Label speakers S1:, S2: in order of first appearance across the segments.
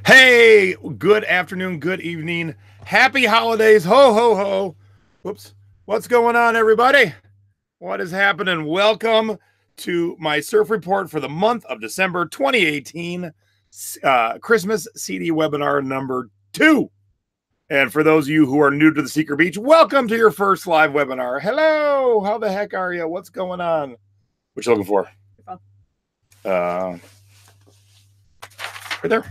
S1: Hey, good afternoon, good evening, happy holidays, ho, ho, ho. Whoops. What's going on, everybody? What is happening? Welcome to my surf report for the month of December 2018, Christmas CD webinar number 2. And for those of you who are new to the Secret Beach, welcome to your first live webinar. Hello, how the heck are you? What's going on? What you looking for? Right there.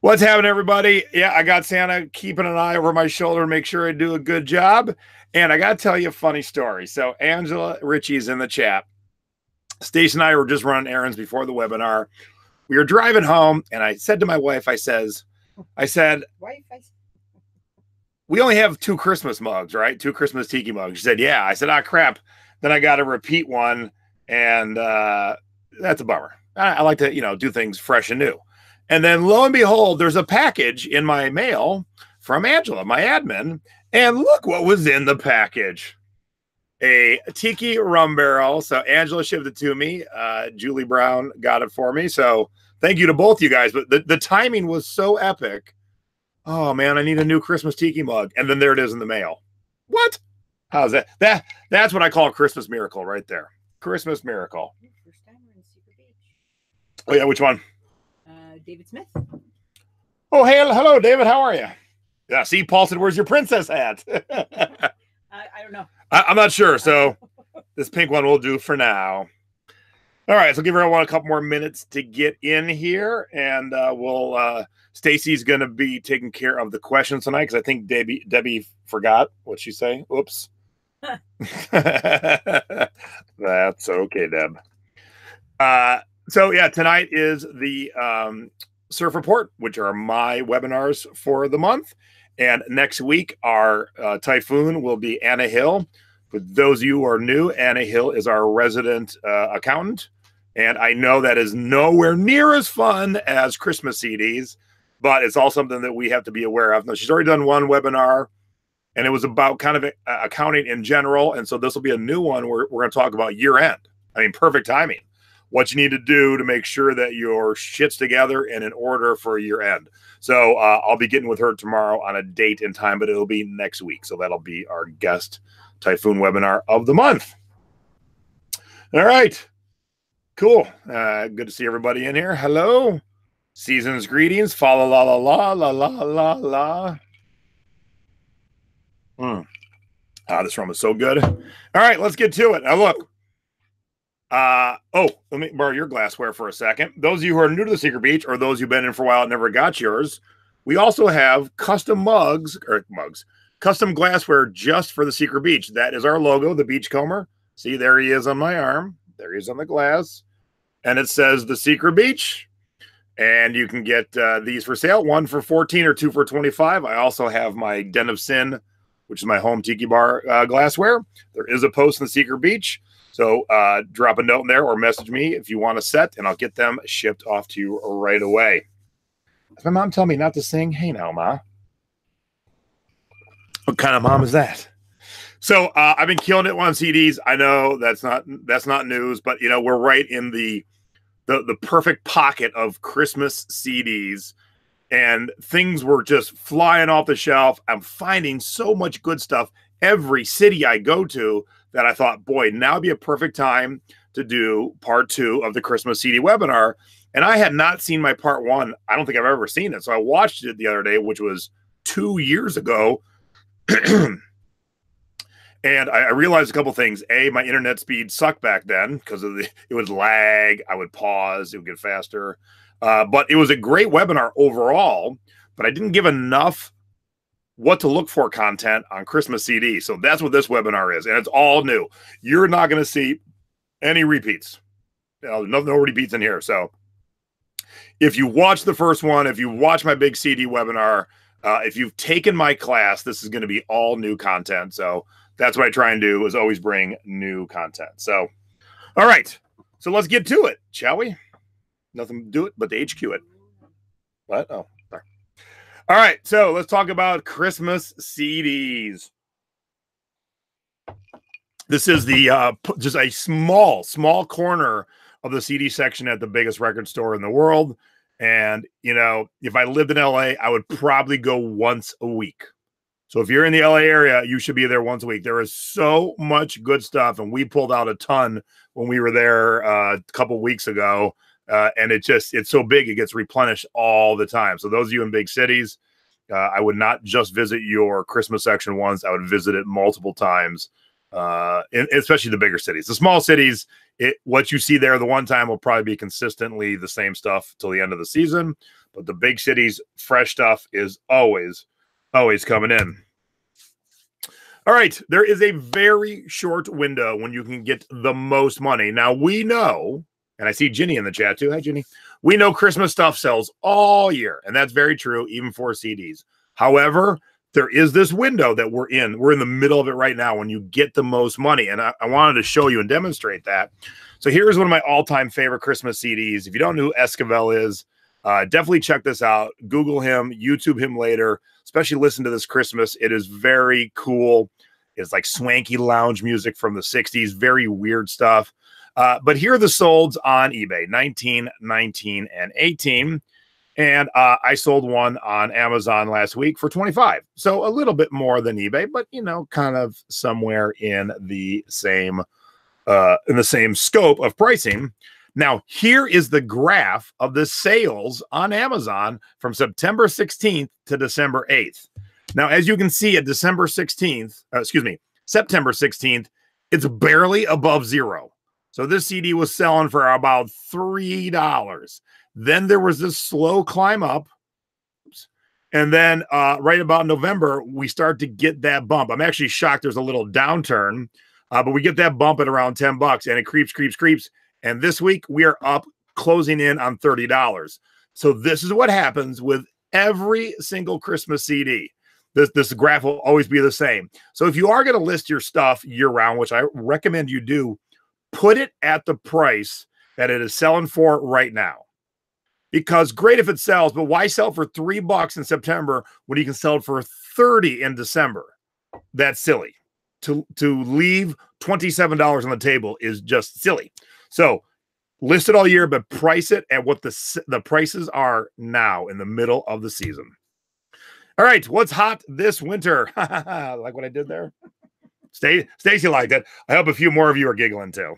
S1: What's happening, everybody? Yeah, I got Santa keeping an eye over my shoulder to make sure I do a good job. And I got to tell you a funny story. So Angela Ritchie's in the chat. Stace and I were just running errands before the webinar. We were driving home, and I said to my wife, I said, we only have 2 Christmas mugs, right? 2 Christmas tiki mugs. She said, yeah. I said, ah, crap. Then I got to repeat one, and that's a bummer. I like to, do things fresh and new. And then lo and behold, there's a package in my mail from Angela, my admin. And look what was in the package. A tiki rum barrel. So Angela shipped it to me. Julie Brown got it for me. So thank you to both you guys. But the timing was so epic. Oh, man, I need a new Christmas tiki mug. And then there it is in the mail. What? How's that? That's what I call a Christmas miracle right there. Christmas miracle.
S2: First time we're in Secret Beach.
S1: Oh, yeah, which one?
S2: David Smith.
S1: Oh, hey, hello, David. How are you? Yeah, see, Paul said, where's your princess hat?
S2: I don't know.
S1: I'm not sure. So this pink one will do for now. All right, so give everyone a couple more minutes to get in here, and Stacy's going to be taking care of the questions tonight because I think Debbie forgot what she say. Oops. That's okay, Deb. So yeah, tonight is the Surf Report, which are my webinars for the month. And next week, our typhoon will be Anna Hill. For those of you who are new, Anna Hill is our resident accountant. And I know that is nowhere near as fun as Christmas CDs, but it's all something that we have to be aware of. Now, she's already done one webinar, and it was about kind of accounting in general. And so this will be a new one where we're going to talk about year end. I mean, perfect timing. What you need to do to make sure that your shit's together and in order for year end. So I'll be getting with her tomorrow on a date and time, but it'll be next week. So that'll be our guest typhoon webinar of the month. All right. Cool. Good to see everybody in here. Hello. Season's greetings. Fa la la la la la la la la. This rum is so good. All right, let's get to it. Now look. Let me borrow your glassware for a second. Those of you who are new to the Secret Beach, or those who've been in for a while and never got yours, we also have custom custom glassware just for the Secret Beach. That is our logo, the Beachcomber. See, there he is on my arm. There he is on the glass. And it says the Secret Beach. And you can get these for sale, 1 for $14 or 2 for $25. I also have my Den of Sin, which is my home tiki bar glassware. There is a post in the Secret Beach. So drop a note in there or message me if you want a set, and I'll get them shipped off to you right away. My mom told me not to sing. Hey now, Ma. What kind of mom is that? So I've been killing it on CDs. I know that's not news, but we're right in the perfect pocket of Christmas CDs, and things were just flying off the shelf. I'm finding so much good stuff every city I go to that I thought, boy, now would be a perfect time to do part 2 of the Christmas CD webinar. And I had not seen my part 1. I don't think I've ever seen it. So I watched it the other day, which was 2 years ago. And I realized a couple things. A, my internet speed sucked back then because it would lag. I would pause. It would get faster. But it was a great webinar overall. But I didn't give enough what to look for content on Christmas CD. So that's what this webinar is. And it's all new. You're not going to see any repeats. No repeats in here. So if you watch the first one, if you watch my big CD webinar, if you've taken my class, this is going to be all new content. So that's what I try and do, is always bring new content. So, all right. So let's get to it, shall we? Nothing to do it but to HQ it. What? Oh, sorry. All right. So let's talk about Christmas CDs. This is the just a small corner of the CD section at the biggest record store in the world. And, you know, if I lived in LA, I would probably go once a week. So if you're in the LA area, you should be there once a week. There is so much good stuff. And we pulled out a ton when we were there a couple weeks ago. And it's so big, it gets replenished all the time. So those of you in big cities, I would not just visit your Christmas section once. I would visit it multiple times, especially the bigger cities. The small cities, what you see there the one time will probably be consistently the same stuff till the end of the season. But the big cities, fresh stuff is always coming in. All right, there is a very short window when you can get the most money. Now, we know, and I see Ginny in the chat too. Hi, Ginny. We know Christmas stuff sells all year, and that's very true, even for CDs. However, there is this window that we're in. We're in the middle of it right now when you get the most money, and I wanted to show you and demonstrate that. So here's one of my all-time favorite Christmas CDs. If you don't know who Esquivel is, definitely check this out. Google him, YouTube him later, especially listen to this Christmas. It is very cool. It's like swanky lounge music from the 60s, very weird stuff. But here are the solds on eBay, 19, 19, and 18. And I sold one on Amazon last week for 25. So a little bit more than eBay, but, you know, kind of somewhere in the same scope of pricing. Now, here is the graph of the sales on Amazon from September 16th to December 8th. Now, as you can see at September 16th, it's barely above zero. So this CD was selling for about $3. Then there was this slow climb up. And then right about November, we start to get that bump. I'm actually shocked there's a little downturn, but we get that bump at around $10 and it creeps. And this week we are up, closing in on $30. So this is what happens with every single Christmas CD. This graph will always be the same. So if you are going to list your stuff year round, which I recommend you do, put it at the price that it is selling for right now. Because great if it sells, but why sell for $3 in September when you can sell it for $30 in December? That's silly. To leave $27 on the table is just silly. So list it all year, but price it at what the prices are now in the middle of the season. All right, what's hot this winter? Like what I did there? Stacy liked it. I hope a few more of you are giggling too.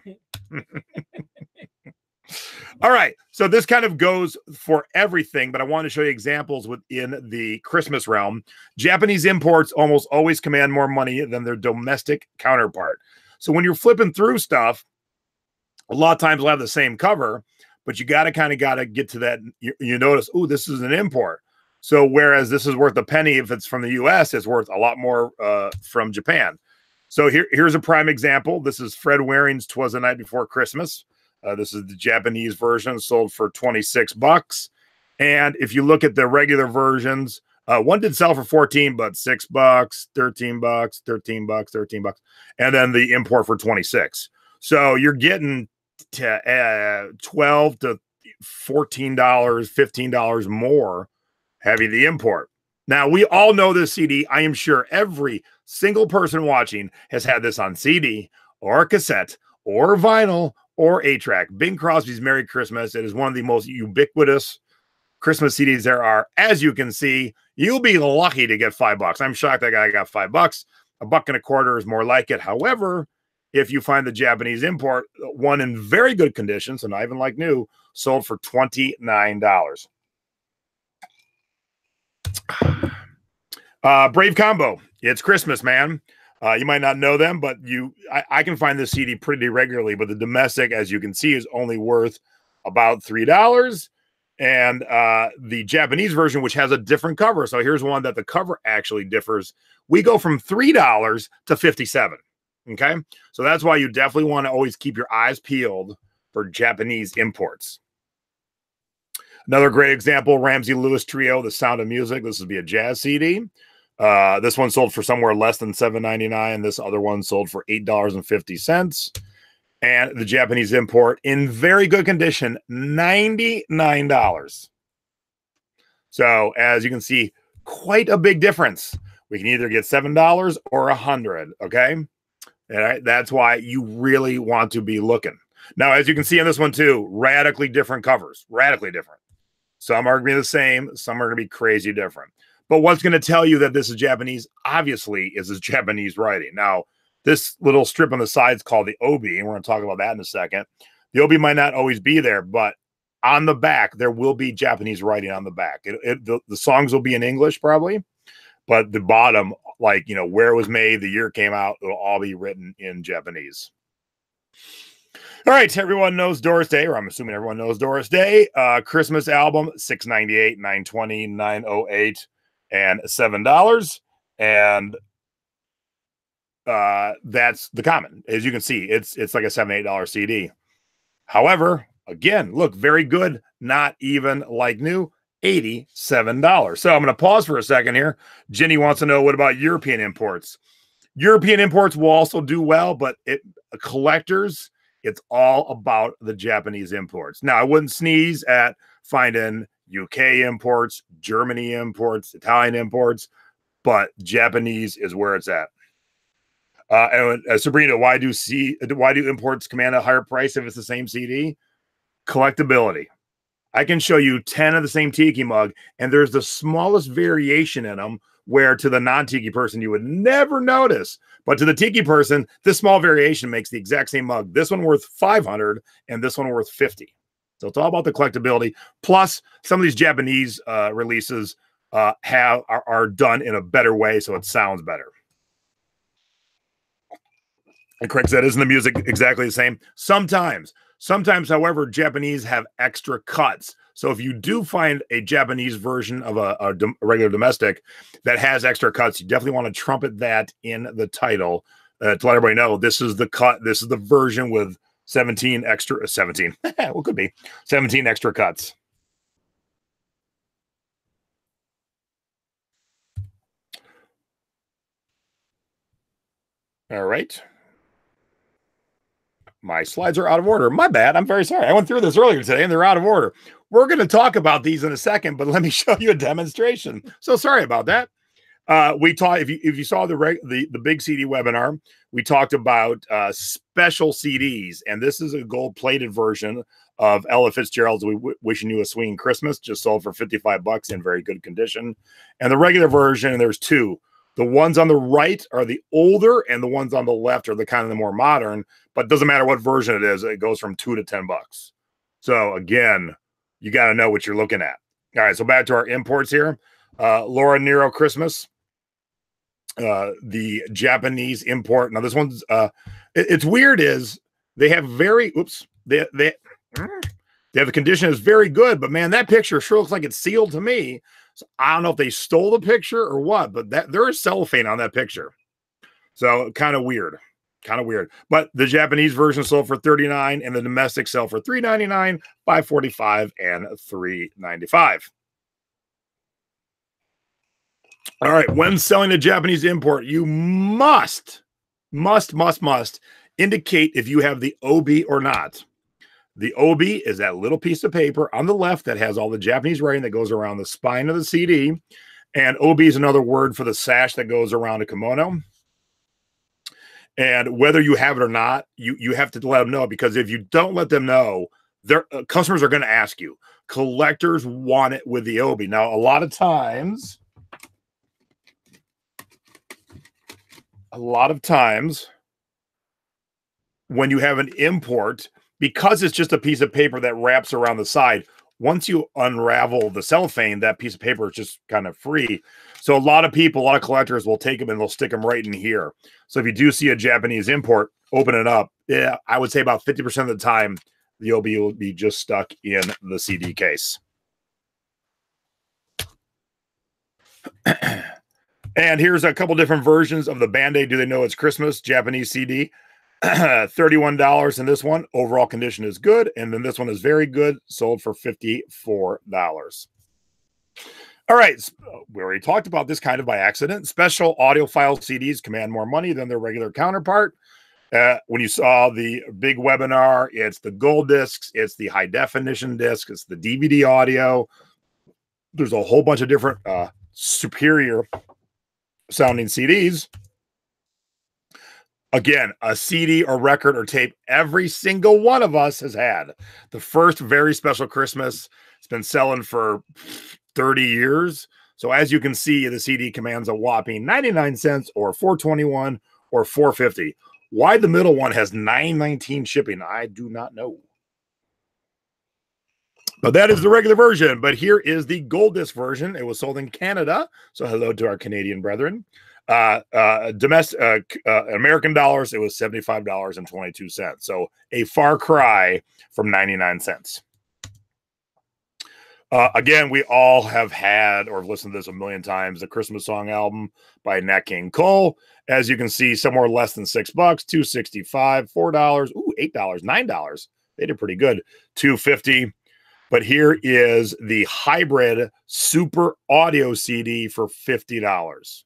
S1: All right, so this kind of goes for everything, but I want to show you examples within the Christmas realm. Japanese imports almost always command more money than their domestic counterpart. So when you're flipping through stuff, a lot of times we'll have the same cover, but you got to get to that. You notice, oh, this is an import. So whereas this is worth a penny if it's from the U.S., it's worth a lot more from Japan. So here's a prime example. This is Fred Waring's "'Twas the Night Before Christmas." This is the Japanese version, sold for $26. And if you look at the regular versions, one did sell for 14, but $6, $13, $13, and then the import for 26. So you're getting to $12 to $14, $15 more having the import. Now, we all know this CD. I am sure every single person watching has had this on CD or cassette or vinyl or 8-track. Bing Crosby's Merry Christmas. It is one of the most ubiquitous Christmas CDs there are. As you can see, you'll be lucky to get $5. I'm shocked that guy got $5. $1.25 is more like it. However, if you find the Japanese import, one in very good condition, so not even like new, sold for $29. Brave Combo. It's Christmas, man. You might not know them, but I can find this CD pretty regularly, but the domestic, as you can see, is only worth about $3. And the Japanese version, which has a different cover. So here's one that the cover actually differs. We go from $3 to $57. Okay. So that's why you definitely want to always keep your eyes peeled for Japanese imports. Another great example, Ramsey Lewis Trio, The Sound of Music. This would be a jazz CD. This one sold for somewhere less than $7.99. This other one sold for $8.50. And the Japanese import in very good condition, $99. So as you can see, quite a big difference. We can either get $7 or $100. Okay. All right. That's why you really want to be looking. Now, as you can see on this one too, radically different covers, radically different. Some are going to be the same. Some are going to be crazy different. But what's going to tell you that this is Japanese, obviously, is this Japanese writing. Now, this little strip on the side is called the obi, and we're going to talk about that in a second. The obi might not always be there, but on the back, there will be Japanese writing on the back. The songs will be in English probably, but the bottom, like, you know, where it was made, the year it came out, it'll all be written in Japanese. All right, everyone knows Doris Day, or I'm assuming everyone knows Doris Day. Christmas album, $6.98, $9.20, $9.08, and $7. And that's the common. As you can see, it's like a $7, $8 CD. However, again, look, very good, not even like new, $87. So I'm going to pause for a second here. Jenny wants to know, what about European imports? European imports will also do well, but collectors, it's all about the Japanese imports. Now, I wouldn't sneeze at finding UK imports, Germany imports, Italian imports, but Japanese is where it's at. And Sabrina, why do imports command a higher price if it's the same CD? Collectability. I can show you 10 of the same tiki mug, and there's the smallest variation in them, where to the non-tiki person you would never notice, but to the tiki person, this small variation makes the exact same mug. This one worth $500 and this one worth $50. So it's all about the collectability. Plus, some of these Japanese releases are done in a better way, so it sounds better. And Craig said, isn't the music exactly the same? Sometimes, however, Japanese have extra cuts. So if you do find a Japanese version of a regular domestic that has extra cuts, you definitely want to trumpet that in the title to let everybody know this is the cut. This is the version with 17 extra, 17, well, could be 17 extra cuts. All right. My slides are out of order. My bad. I'm very sorry. I went through this earlier today and they're out of order. We're going to talk about these in a second, but let me show you a demonstration. So sorry about that. We talked, if you saw the big CD webinar, we talked about special CDs, and this is a gold-plated version of Ella Fitzgerald's "Wishing You a Swinging Christmas," just sold for $55 in very good condition. And the regular version, and there's two. The ones on the right are the older, and the ones on the left are the kind of the more modern. But it doesn't matter what version it is; it goes from $2 to $10. So again, you got to know what you're looking at. All right, so back to our imports here. Laura Nero Christmas, the Japanese import. Now this one's it's weird. Is they have very they have the condition is very good, but man, that picture sure looks like it's sealed to me. So I don't know if they stole the picture or what, but there is cellophane on that picture. So kind of weird. But the Japanese version sold for $39 and the domestic sell for $3.99, $5.45, and $3.95. All right, when selling a Japanese import, you must indicate if you have the obi or not. The obi is that little piece of paper on the left that has all the Japanese writing that goes around the spine of the CD. And obi is another word for the sash that goes around a kimono. And whether you have it or not, you have to let them know, because if you don't let them know, their customers are going to ask you. Collectors want it with the obi. Now, a lot of times, when you have an import, because it's just a piece of paper that wraps around the side, once you unravel the cellophane, that piece of paper is just kind of free. So a lot of collectors will take them and they'll stick them right in here. So if you do see a Japanese import, open it up. Yeah, I would say about 50% of the time, the obi will be just stuck in the CD case. And here's a couple different versions of the Band-Aid Do They Know It's Christmas Japanese CD. $31 in this one. Overall condition is good. And then this one is very good. Sold for $54. All right. We already talked about this kind of by accident. Special audiophile CDs command more money than their regular counterpart. When you saw the big webinar, it's the gold discs, it's the high definition disc, it's the DVD audio. There's a whole bunch of different superior sounding CDs. Again, a CD or record or tape every single one of us has had. The first very special Christmas. It's been selling for 30 years. So as you can see, the CD commands a whopping 99 cents or $4.21 or $4.50. Why the middle one has $9.19 shipping, I do not know. But that is the regular version. But here is the gold disc version. It was sold in Canada. So hello to our Canadian brethren. Domestic American dollars, it was $75.22. So a far cry from 99 cents. Again, we all have had or have listened to this a million times, the Christmas Song album by Nat King Cole. As you can see, somewhere less than $6, $2.65, $4, ooh, $8, $9. They did pretty good. $2.50. But here is the hybrid super audio CD for $50.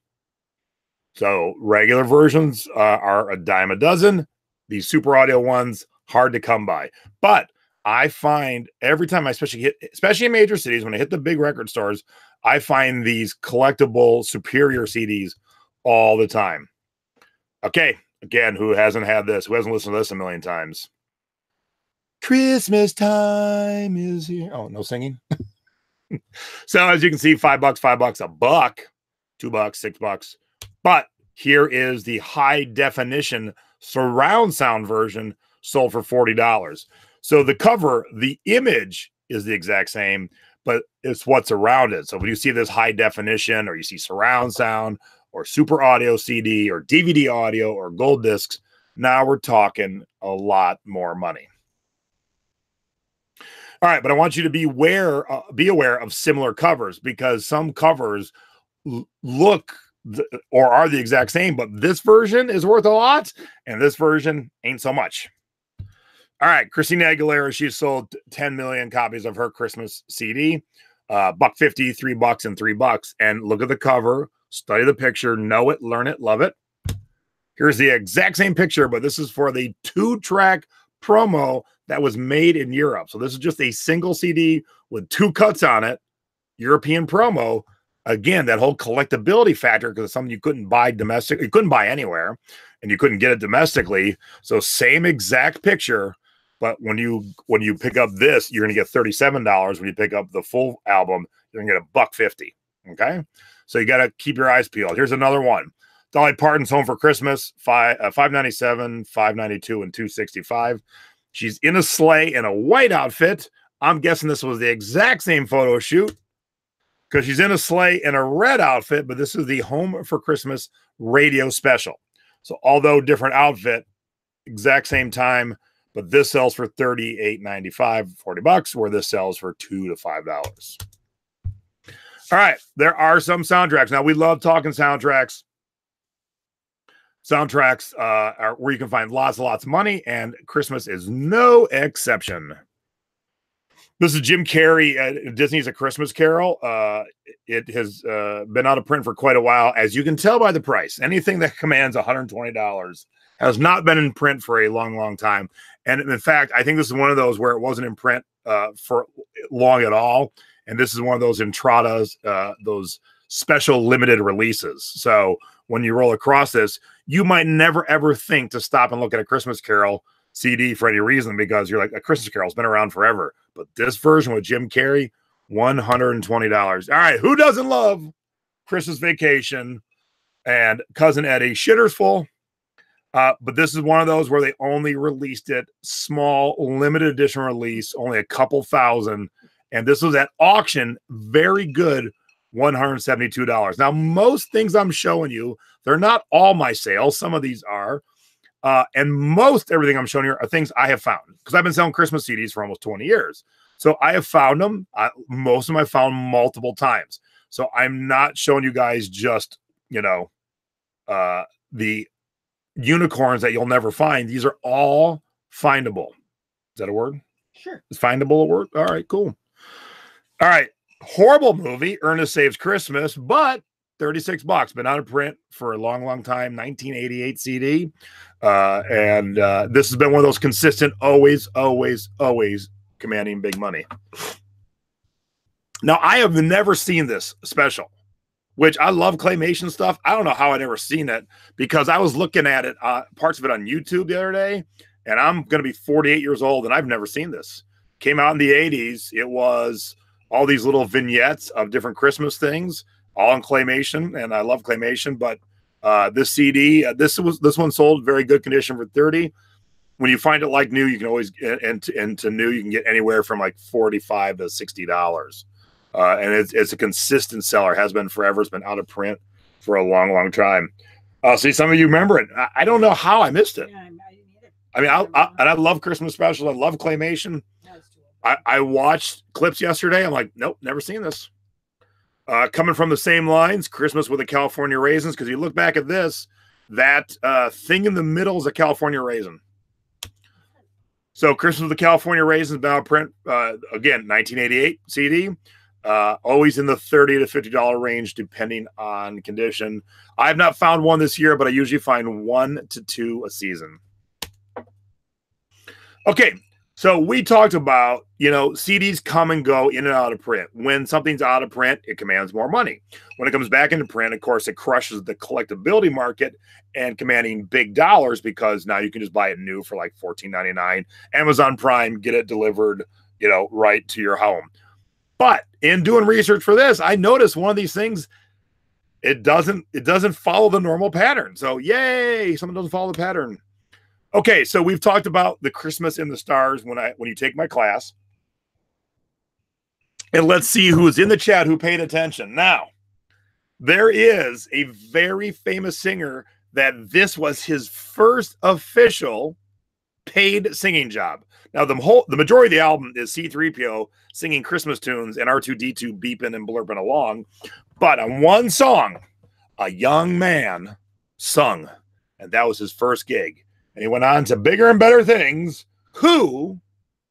S1: So regular versions are a dime a dozen. These super audio ones, hard to come by. But I find every time I especially in major cities, when I hit the big record stores, I find these collectible superior CDs all the time. Okay, again, who hasn't had this? Who hasn't listened to this a million times? Christmas time is here. Oh, no singing. So as you can see, $5, $5, a buck, $2, $6. But here is the high definition surround sound version sold for $40. So the cover, the image is the exact same, but it's what's around it. So when you see this high definition or you see surround sound or super audio CD or DVD audio or gold discs, now we're talking a lot more money. All right, but I want you to be aware of similar covers, because some covers look or are the exact same, but this version is worth a lot and this version ain't so much. All right, Christina Aguilera, she sold 10 million copies of her Christmas CD, $1.50, $3, and $3. And look at the cover, study the picture, know it, learn it, love it. Here's the exact same picture, but this is for the 2-track promo that was made in Europe. So this is just a single CD with 2 cuts on it, European promo. Again, that whole collectability factor, because it's something you couldn't buy domestic, you couldn't buy anywhere, and you couldn't get it domestically. So same exact picture, but when you pick up this, you're going to get $37. When you pick up the full album, you're going to get $1.50. Okay, so you got to keep your eyes peeled. Here's another one. Dolly Parton's Home for Christmas, $5.97, $5.92, and $2.65. She's in a sleigh in a white outfit. I'm guessing this was the exact same photo shoot, because she's in a sleigh in a red outfit, but this is the Home for Christmas radio special. So although different outfit, exact same time, but this sells for $38.95, $40, where this sells for $2 to $5. All right, there are some soundtracks. Now, we love talking soundtracks. Soundtracks are where you can find lots and lots of money, and Christmas is no exception. This is Jim Carrey. Disney's A Christmas Carol. It has been out of print for quite a while, as you can tell by the price. Anything that commands $120 has not been in print for a long, long time. And in fact, I think this is one of those where it wasn't in print for long at all. And this is one of those entradas, those special limited releases. So when you roll across this, you might never, ever think to stop and look at A Christmas Carol CD for any reason, because you're like, A Christmas Carol's been around forever. But this version with Jim Carrey, $120. All right, who doesn't love Christmas Vacation and Cousin Eddie? Shitter's full. But this is one of those where they only released it small, limited edition release, only a couple thousand. And this was at auction, very good, $172. Now, most things I'm showing you, they're not all my sales. Some of these are. And most everything I'm showing here are things I have found, because I've been selling Christmas CDs for almost 20 years. So I have found them. Most of them I found multiple times. So I'm not showing you guys just, the unicorns that you'll never find. These are all findable. Is that a word?
S2: Sure.
S1: Is findable a word? All right, cool. All right. Horrible movie, Ernest Saves Christmas, but $36. Been out of print for a long, long time. 1988 CD. And this has been one of those consistent, always commanding big money. Now, I have never seen this special, which I love claymation stuff. I don't know how I'd ever seen it because I was looking at it, parts of it on YouTube the other day, and I'm going to be 48 years old, and I've never seen this. Came out in the 80s. It was all these little vignettes of different Christmas things, all in claymation, and I love claymation. But this CD, this one sold very good condition for $30. When you find it like new, you can always into new. You can get anywhere from like $45 to $60, and it's a consistent seller. Has been forever. It's been out of print for a long, long time. See, some of you remember it. I don't know how I missed it.
S2: Yeah, I didn't either.
S1: I mean, I love Christmas specials. I love claymation. I watched clips yesterday. I'm like, nope, never seen this. Coming from the same lines, Christmas with the California Raisins, because you look back at this, that thing in the middle is a California raisin. So Christmas with the California Raisins, been out of print, again, 1988 CD, always in the $30 to $50 range, depending on condition. I have not found one this year, but I usually find 1 to 2 a season. Okay. So we talked about, CDs come and go in and out of print. When something's out of print, it commands more money. When it comes back into print, of course, it crushes the collectability market and commanding big dollars because now you can just buy it new for like $14.99. Amazon Prime, get it delivered, right to your home. But in doing research for this, I noticed one of these things, it doesn't follow the normal pattern. So yay, someone doesn't follow the pattern. Okay, so we've talked about the Christmas in the Stars when you take my class. And let's see who's in the chat who paid attention. Now, there is a very famous singer that this was his first official paid singing job. Now, the majority of the album is C-3PO singing Christmas tunes and R2-D2 beeping and blurping along. But on one song, a young man sung, and that was his first gig. And he went on to bigger and better things. Who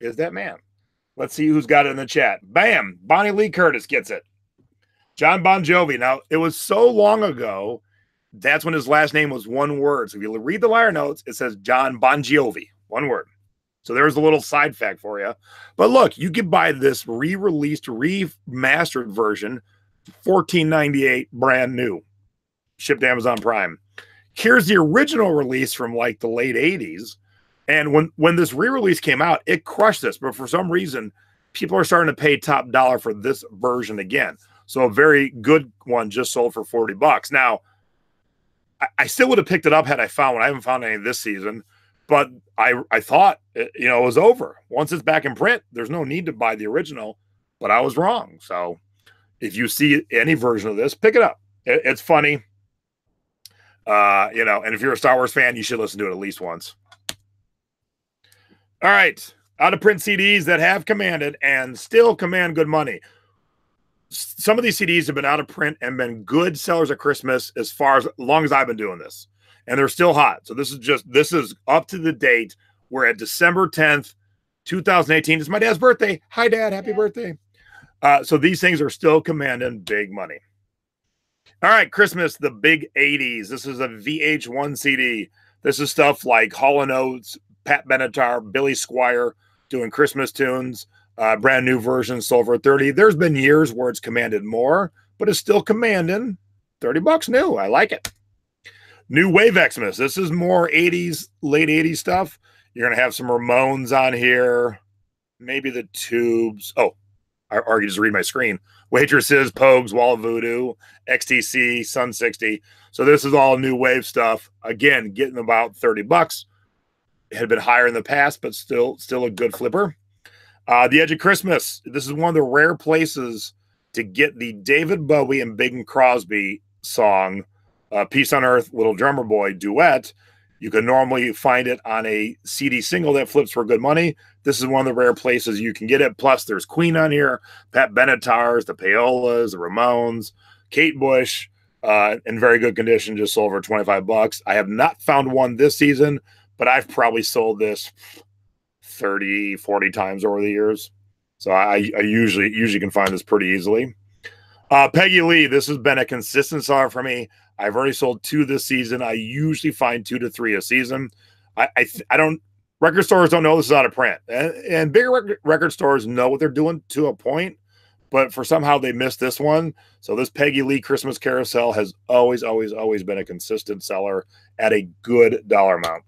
S1: is that man? Let's see who's got it in the chat. Bam! Bonnie Lee Curtis gets it. John Bon Jovi. Now, it was so long ago, that's when his last name was one word. So if you read the liner notes, it says John Bon Jovi. One word. So there's a little side fact for you. But look, you can buy this re-released, remastered version, $14.98, brand new. Shipped to Amazon Prime. Here's the original release from like the late 80s. And when this re-release came out, it crushed this. But for some reason, people are starting to pay top dollar for this version again. So a very good one just sold for $40. Now, I still would have picked it up had I found one. I haven't found any this season. But I thought, it was over. Once it's back in print, there's no need to buy the original. But I was wrong. So if you see any version of this, pick it up. It's funny. And if you're a Star Wars fan, you should listen to it at least once. All right. Out of print CDs that have commanded and still command good money. Some of these CDs have been out of print and been good sellers at Christmas as long as I've been doing this. And they're still hot. So this is up to the date. We're at December 10th, 2018. It's my dad's birthday. Hi, Dad. Happy birthday. So these things are still commanding big money. All right, Christmas, the big 80s. This is a VH1 CD. This is stuff like Hall & Oates, Pat Benatar, Billy Squier doing Christmas tunes. Brand new version sold for $30. There's been years where it's commanded more, but it's still commanding $30 new. I like it. New Wave Xmas. This is more 80s, late 80s stuff. You're going to have some Ramones on here. Maybe the Tubes. Oh, I just read my screen. Waitresses, Pogues, Wall of Voodoo, XTC, Sun 60. So this is all new wave stuff. Again, getting about $30. It had been higher in the past, but still a good flipper. The Edge of Christmas. This is one of the rare places to get the David Bowie and Bing Crosby song, Peace on Earth, Little Drummer Boy duet. You can normally find it on a CD single that flips for good money. This is one of the rare places you can get it. Plus, there's Queen on here, Pat Benatar's, the Paolas, the Ramones, Kate Bush. in very good condition, just sold for 25 bucks. I have not found one this season, but I've probably sold this 30, 40 times over the years. So I usually can find this pretty easily. Peggy Lee, this has been a consistent seller for me. I've already sold 2 this season. I usually find 2 to 3 a season. I don't, record stores don't know this is out of print, and bigger record stores know what they're doing to a point, but for somehow they missed this one. So this Peggy Lee Christmas Carousel has always been a consistent seller at a good dollar amount.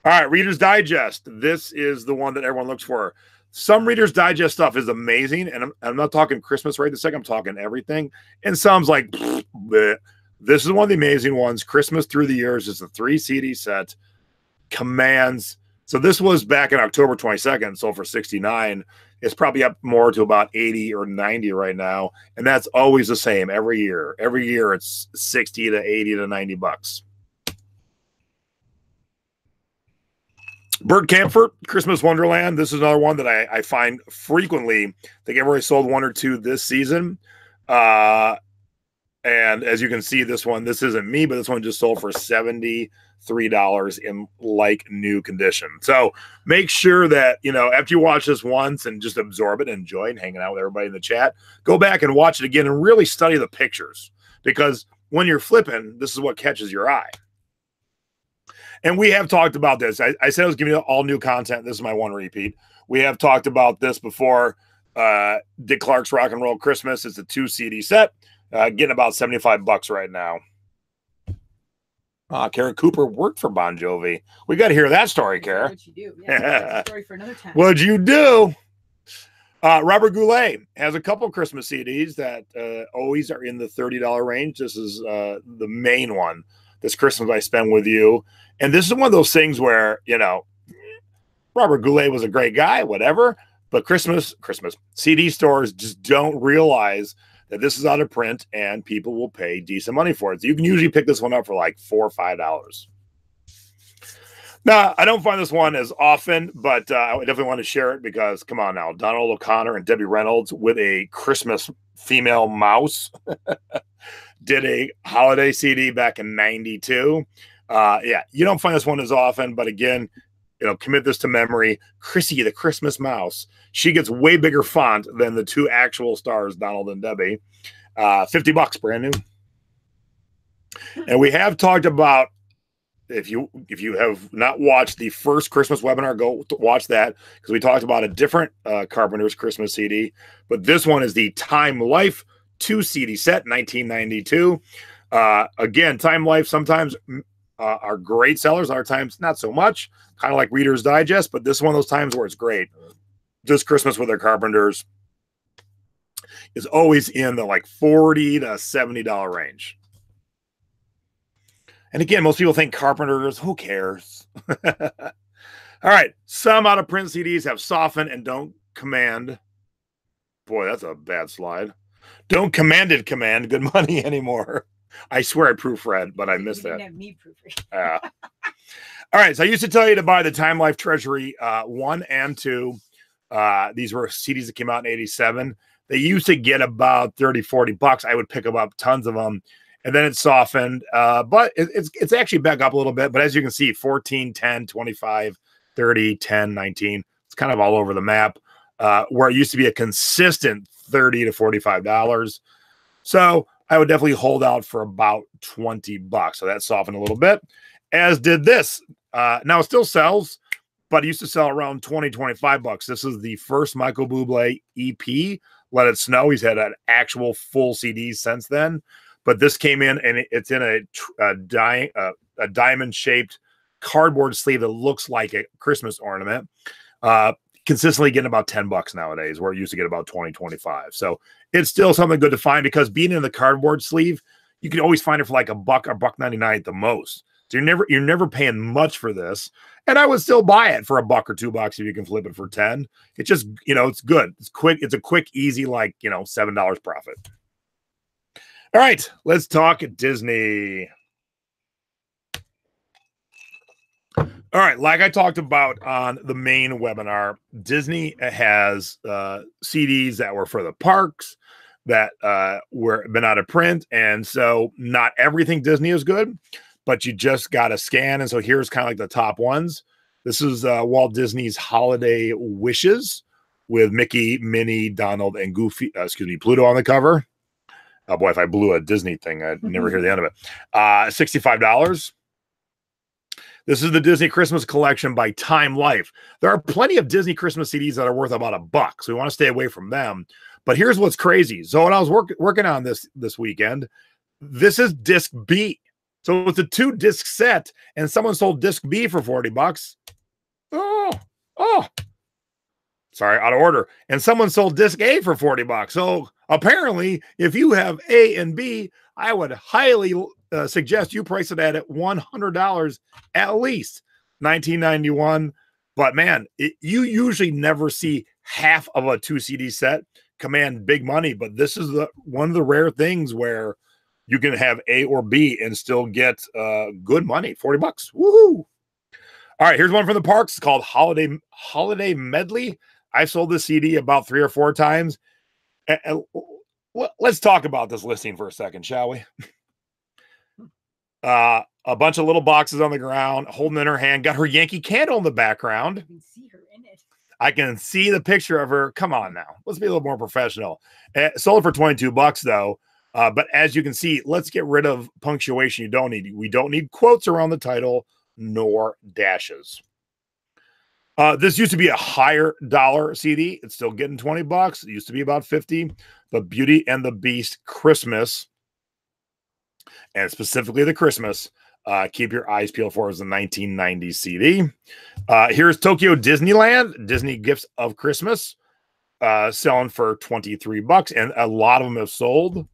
S1: All right, Reader's Digest. This is the one that everyone looks for. Some Reader's Digest stuff is amazing, and I'm not talking Christmas right this second. I'm talking everything. And some's like, bleh. This is one of the amazing ones. Christmas Through the Years is a 3 CD set. Commands. So this was back in October 22nd, sold for $69. It's probably up more to about 80 or 90 right now, and that's always the same every year. Every year it's 60 to 80 to 90 bucks. Bert Kaempfert, Christmas Wonderland. This is another one that I find frequently. I think I've already sold 1 or 2 this season. And as you can see, this isn't me, but this one just sold for $73 in like new condition. So make sure that, after you watch this once and just absorb it, enjoy and hanging out with everybody in the chat, go back and watch it again and really study the pictures, because when you're flipping, this is what catches your eye. And we have talked about this. I said I was giving you all new content. This is my one repeat. We have talked about this before. Dick Clark's Rock and Roll Christmas. It's a 2 CD set. Getting about 75 bucks right now. Karen Cooper worked for Bon Jovi. We got to hear that story, Kara.
S2: What'd you do? Yeah, that's a story for another time.
S1: What'd you do? Robert Goulet has a couple Christmas CDs that always are in the $30 range. This is the main one. This Christmas I spent with you. And this is one of those things where, Robert Goulet was a great guy, whatever. But Christmas CD stores just don't realize that this is out of print and people will pay decent money for it. So you can usually pick this one up for like $4 or $5. Now, I don't find this one as often, but I definitely want to share it because, come on now, Donald O'Connor and Debbie Reynolds with a Christmas female mouse did a holiday CD back in '92. Yeah, you don't find this one as often, but again, commit this to memory. Chrissy, the Christmas mouse. She gets way bigger font than the 2 actual stars, Donald and Debbie. $50, brand new. And we have talked about, if you have not watched the first Christmas webinar, go watch that, because we talked about a different Carpenter's Christmas CD. But this one is the Time Life 2 CD set, 1992. Again, Time Life sometimes are great sellers. Other times, not so much. Kind of like Reader's Digest, but this is one of those times where it's great. This Christmas with their Carpenters is always in the like $40 to $70 range. And again, most people think Carpenters, who cares? All right. Some out of print CDs have softened and don't command. Boy, that's a bad slide. Don't command good money anymore. I swear I proofread, but I missed that.
S2: You didn't have me proofread.
S1: All right. So I used to tell you to buy the Time Life Treasury 1 and 2. These were CDs that came out in '87. They used to get about 30, 40 bucks. I would pick up tons of them. And then it softened. But it's actually back up a little bit. But as you can see, 14, 10, 25, 30, 10, 19. It's kind of all over the map. Where it used to be a consistent $30 to $45. So I would definitely hold out for about 20 bucks. So that softened a little bit, as did this. Now it still sells, but it used to sell around 20, 25 bucks. This is the first Michael Bublé EP, Let It Snow. He's had an actual full CD since then, but this came in and it's in a diamond-shaped cardboard sleeve that looks like a Christmas ornament. Consistently getting about 10 bucks nowadays, where it used to get about 20, 25. So it's still something good to find, because being in the cardboard sleeve, you can always find it for like $1 or $1.99 at the most. So you're never paying much for this. And I would still buy it for $1 or $2 if you can flip it for 10. It's just, it's good. It's quick. It's a quick, easy, like, $7 profit. All right, let's talk Disney. All right, like I talked about on the main webinar, Disney has CDs that were for the parks, that were been out of print, and so not everything Disney is good, but you just got to scan. And so here's kind of like the top ones. This is Walt Disney's Holiday Wishes with Mickey, Minnie, Donald, and Goofy. Pluto on the cover. Oh boy, if I blew a Disney thing, I'd never hear the end of it. $65. This is the Disney Christmas Collection by Time Life. There are plenty of Disney Christmas CDs that are worth about $1, so we want to stay away from them. But here's what's crazy. So when I was working on this weekend, this is disc B. So it's a 2-disc set, and someone sold disc B for $40. Oh, sorry, out of order. And someone sold disc A for $40. So apparently, if you have A and B, I would highly suggest you price it at $100 at least. $19.91. But man, you usually never see half of a 2 CD set command big money. But this is one of the rare things where you can have A or B and still get good money. $40. Woohoo! All right, here's one from the parks. It's called Holiday Medley. I've sold this CD about 3 or 4 times. And let's talk about this listing for a second, shall we? A bunch of little boxes on the ground, holding in her hand, got her Yankee Candle in the background.
S2: You can see her in it.
S1: I can see the picture of her. Come on now. Let's be a little more professional. Sold for $22 though. But as you can see, let's get rid of punctuation you don't need. We don't need quotes around the title nor dashes. This used to be a higher dollar CD. It's still getting $20. It used to be about $50. But Beauty and the Beast Christmas, and specifically the Christmas, keep your eyes peeled for, is the 1990 CD. Here's Tokyo Disneyland, Disney Gifts of Christmas, selling for $23, and a lot of them have sold.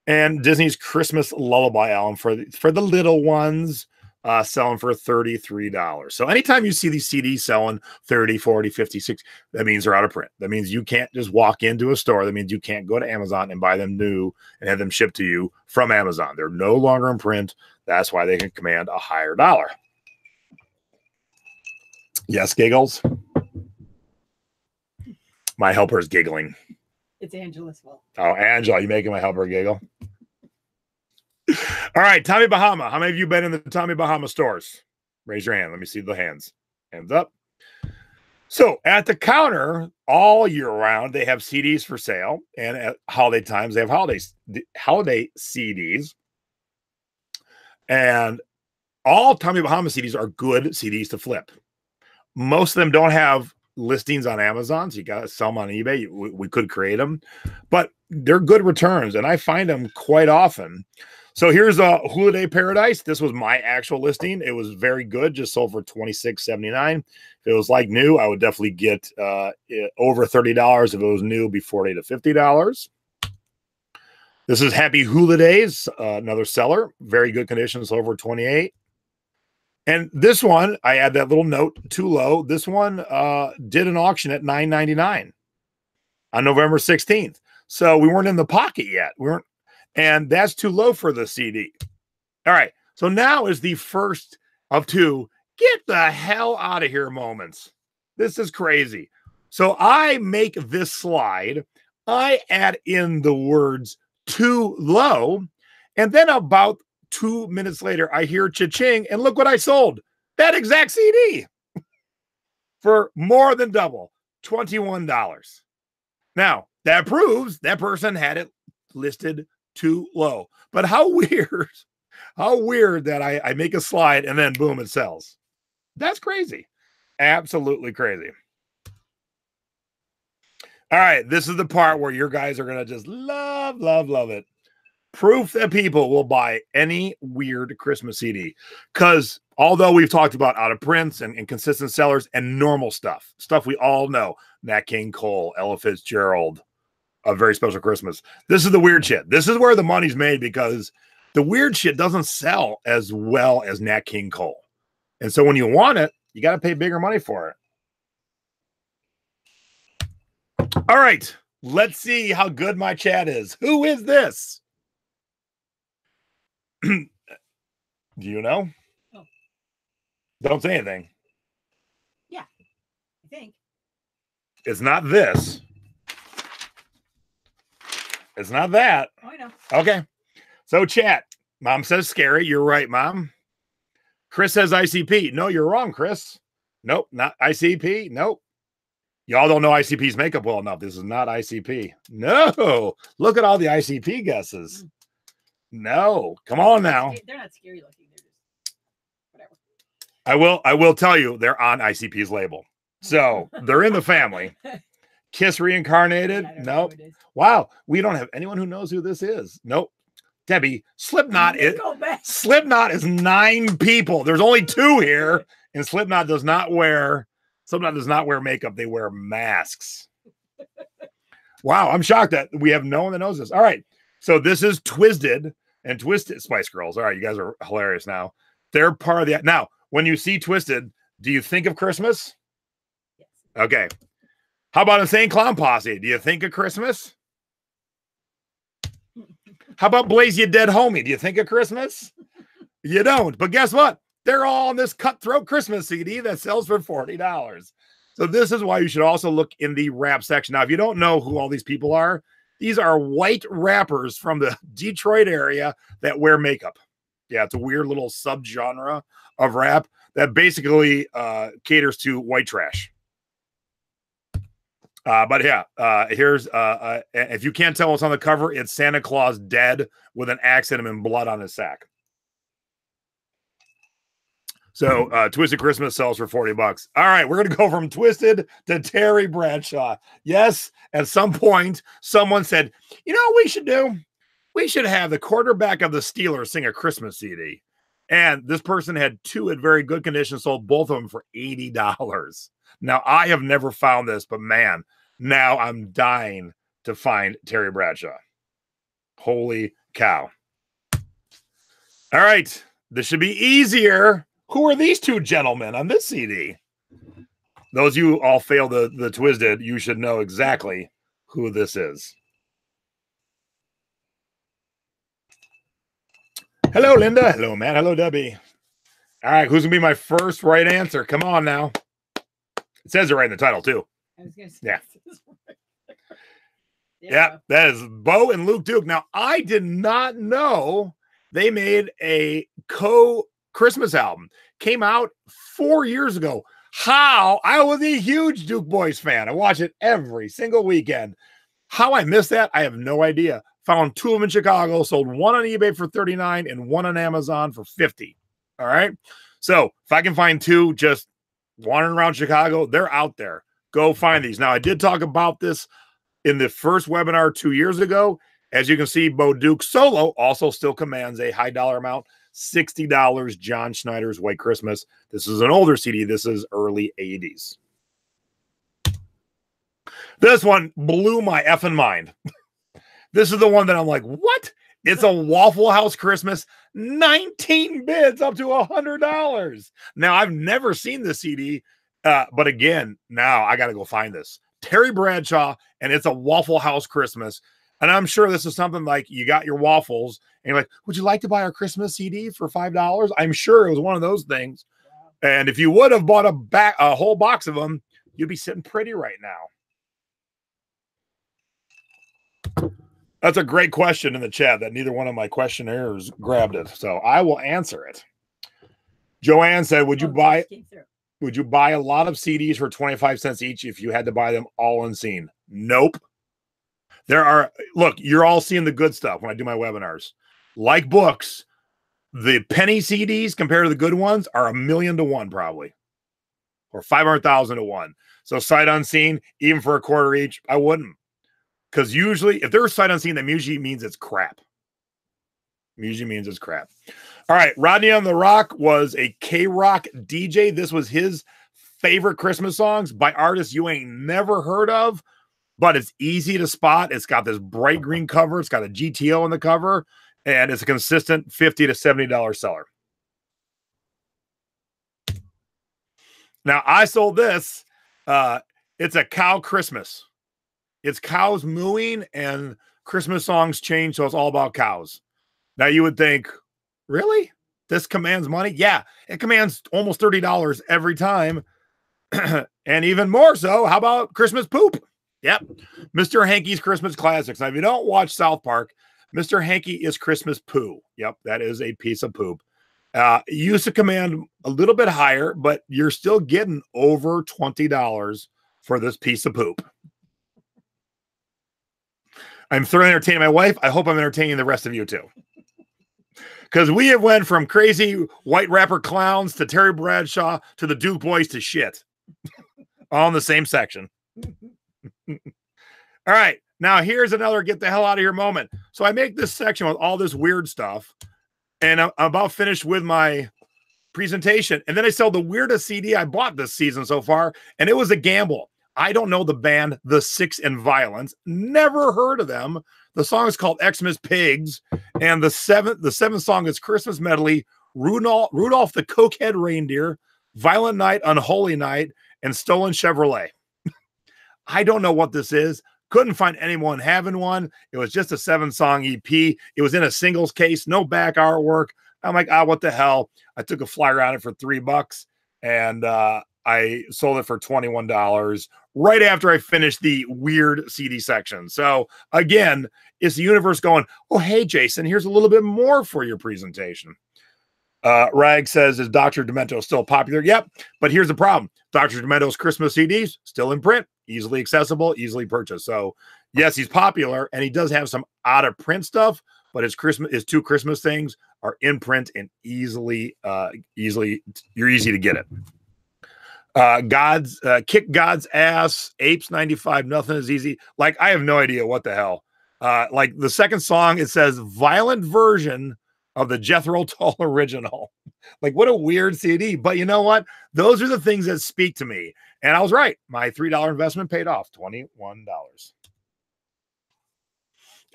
S1: And Disney's Christmas Lullaby album for the little ones, selling for $33. So anytime you see these CDs selling 30, 40, 50, 60, that means they're out of print. That means you can't just walk into a store. That means you can't go to Amazon and buy them new and have them shipped to you from Amazon. They're no longer in print. That's why they can command a higher dollar. Yes, giggles. My helper is giggling.
S2: It's Angela's fault.
S1: Oh, Angela, you making my helper giggle? All right, Tommy Bahama. How many of you been in the Tommy Bahama stores? Raise your hand. Let me see the hands. Hands up. So at the counter all year round, they have CDs for sale, and at holiday times they have holiday CDs. And all Tommy Bahama CDs are good CDs to flip. Most of them don't have listings on Amazon, so you got to sell them on eBay. We could create them, but they're good returns, and I find them quite often. So here's a Holiday Paradise. This was my actual listing. It was very good, just sold for $26.79. If it was like new, I would definitely get over $30. If it was new, it'd be $40 to $50. This is Happy Holidays, another seller. Very good condition, sold for $28. And this one, I add that little note, too low. This one did an auction at $9.99 on November 16th. So we weren't in the pocket yet. And that's too low for the CD. All right. So now is the first of 2 get the hell out of here moments. This is crazy. So I make this slide. I add in the words too low. And then about 2 minutes later, I hear cha-ching, and look what I sold. That exact CD for more than double, $21. Now, that proves that person had it listed too low. But how weird that I make a slide and then boom, it sells. That's crazy. Absolutely crazy. All right, this is the part where your guys are going to just love it. Proof that people will buy any weird Christmas CD. Because although we've talked about out of prints and consistent sellers and normal stuff we all know, Nat King Cole, Ella Fitzgerald, A Very Special Christmas. This is the weird shit. This is where the money's made, because the weird shit doesn't sell as well as Nat King Cole. And so when you want it, you got to pay bigger money for it. All right, let's see how good my chat is. Who is this? Do you know?
S2: Oh.
S1: Don't say anything.
S2: Yeah, I think.
S1: It's not this. It's not that.
S2: Oh, I know.
S1: Okay. So chat. Mom says scary. You're right, Mom. Chris says ICP. No, you're wrong, Chris. Nope, not ICP. Nope. Y'all don't know ICP's makeup well enough. This is not ICP. No. Look at all the ICP guesses. No. Come on now.
S2: They're not scary looking. They're just whatever.
S1: I will tell you they're on ICP's label. So they're in the family. Kiss reincarnated. Nope. Wow. We don't have anyone who knows who this is. Nope. Debbie, Slipknot is 9 people. There's only 2 here, and Slipknot does not wear makeup. They wear masks. Wow, I'm shocked that we have no one that knows this. All right, so this is Twisted and Twisted Spice Girls. All right, you guys are hilarious now. They're part of the now. When you see Twisted, do you think of Christmas?
S2: Yes.
S1: Okay. How about Insane Clown Posse? Do you think of Christmas? How about Blaze You Dead Homie? Do you think of Christmas? You don't. But guess what? They're all on this Cutthroat Christmas CD that sells for $40. So this is why you should also look in the rap section. Now, if you don't know who all these people are, these are white rappers from the Detroit area that wear makeup. Yeah, it's a weird little subgenre of rap that basically caters to white trash. But yeah, here's if you can't tell what's on the cover, it's Santa Claus dead with an axe in him and blood on his sack. So Twisted Christmas sells for $40. All right, we're gonna go from Twisted to Terry Bradshaw. Yes, at some point, someone said, you know what we should do? We should have the quarterback of the Steelers sing a Christmas CD. And this person had 2 in very good condition, sold both of them for $80. Now, I have never found this, but man, now I'm dying to find Terry Bradshaw. Holy cow. All right, this should be easier. Who are these 2 gentlemen on this CD? Those of you all failed the Twisted, you should know exactly who this is. Hello, Linda. Hello, Matt. Hello, Debbie. All right, who's going to be my first right answer? Come on now. It says it right in the title, too.
S2: I was gonna say,
S1: yeah. Yeah, that is Bo and Luke Duke. Now, I did not know they made a Christmas album. Came out 4 years ago. How? I was a huge Duke Boys fan. I watch it every single weekend. How I missed that, I have no idea. Found 2 of them in Chicago, sold 1 on eBay for $39 and 1 on Amazon for $50. All right. So if I can find 2 just wandering around Chicago, they're out there. Go find these. Now, I did talk about this in the first webinar 2 years ago. As you can see, Bo Duke solo also still commands a high dollar amount, $60, John Schneider's White Christmas. This is an older CD. This is early 80s. This one blew my effing mind. This is the one that I'm like, what? It's a Waffle House Christmas, 19 bids up to $100. Now, I've never seen this CD, but again, now I got to go find this. Terry Bradshaw, and it's a Waffle House Christmas. And I'm sure this is something like you got your waffles, and you're like, would you like to buy our Christmas CD for $5? I'm sure it was one of those things. And if you would have bought a whole box of them, you'd be sitting pretty right now. That's a great question in the chat that neither one of my questionnaires grabbed it. So I will answer it. Joanne said, would you buy a lot of CDs for 25 cents each if you had to buy them all unseen? Nope. Look, you're all seeing the good stuff when I do my webinars. Like books, the penny CDs compared to the good ones are 1,000,000 to 1 probably, or 500,000 to 1. So sight unseen, even for a quarter each, I wouldn't. Because usually, if there's sight unseen, that usually means it's crap. Usually means it's crap. All right, Rodney on the Rock was a K-Rock DJ. This was his favorite Christmas songs by artists you ain't never heard of, but it's easy to spot. It's got this bright green cover. It's got a GTO on the cover, and it's a consistent $50 to $70 seller. Now, I sold this. It's a cow Christmas. It's cows mooing and Christmas songs change, so it's all about cows. Now, you would think, really? This commands money? Yeah, it commands almost $30 every time. And even more so, how about Christmas poop? Yep. Mr. Hanky's Christmas Classics. Now, if you don't watch South Park, Mr. Hanky is Christmas poo. Yep, that is a piece of poop. Used to command a little bit higher, but you're still getting over $20 for this piece of poop. I'm thoroughly entertaining my wife. I hope I'm entertaining the rest of you too. Because we have went from crazy white rapper clowns to Terry Bradshaw to the Duke Boys to shit. All in the same section. All right. Now here's another get the hell out of here moment. So I make this section with all this weird stuff. And I'm about finished with my presentation. And then I sell the weirdest CD I bought this season so far. And it was a gamble. I don't know the band, The Six and Violence. Never heard of them. The song is called Xmas Pigs. And the seventh song is Christmas Medley, Rudolph the Cokehead Reindeer, Violent Night, Unholy Night, and Stolen Chevrolet. I don't know what this is. Couldn't find anyone having one. It was just a 7-song EP. It was in a singles case, no back artwork. I'm like, what the hell? I took a flyer on it for $3 and I sold it for $21 right after I finished the weird CD section. So again, it's the universe going, oh, hey, Jason, here's a little bit more for your presentation. Rag says, is Dr. Demento still popular? Yep. But here's the problem. Dr. Demento's Christmas CDs still in print, easily accessible, easily purchased. So yes, he's popular and he does have some out of print stuff, but his 2 Christmas things are in print and you're easy to get it. Kick God's ass, Apes 95, nothing is easy. Like, I have no idea what the hell. Like the second song, it says violent version of the Jethro Tull original. Like, what a weird CD. But you know what? Those are the things that speak to me. And I was right. My $3 investment paid off, $21.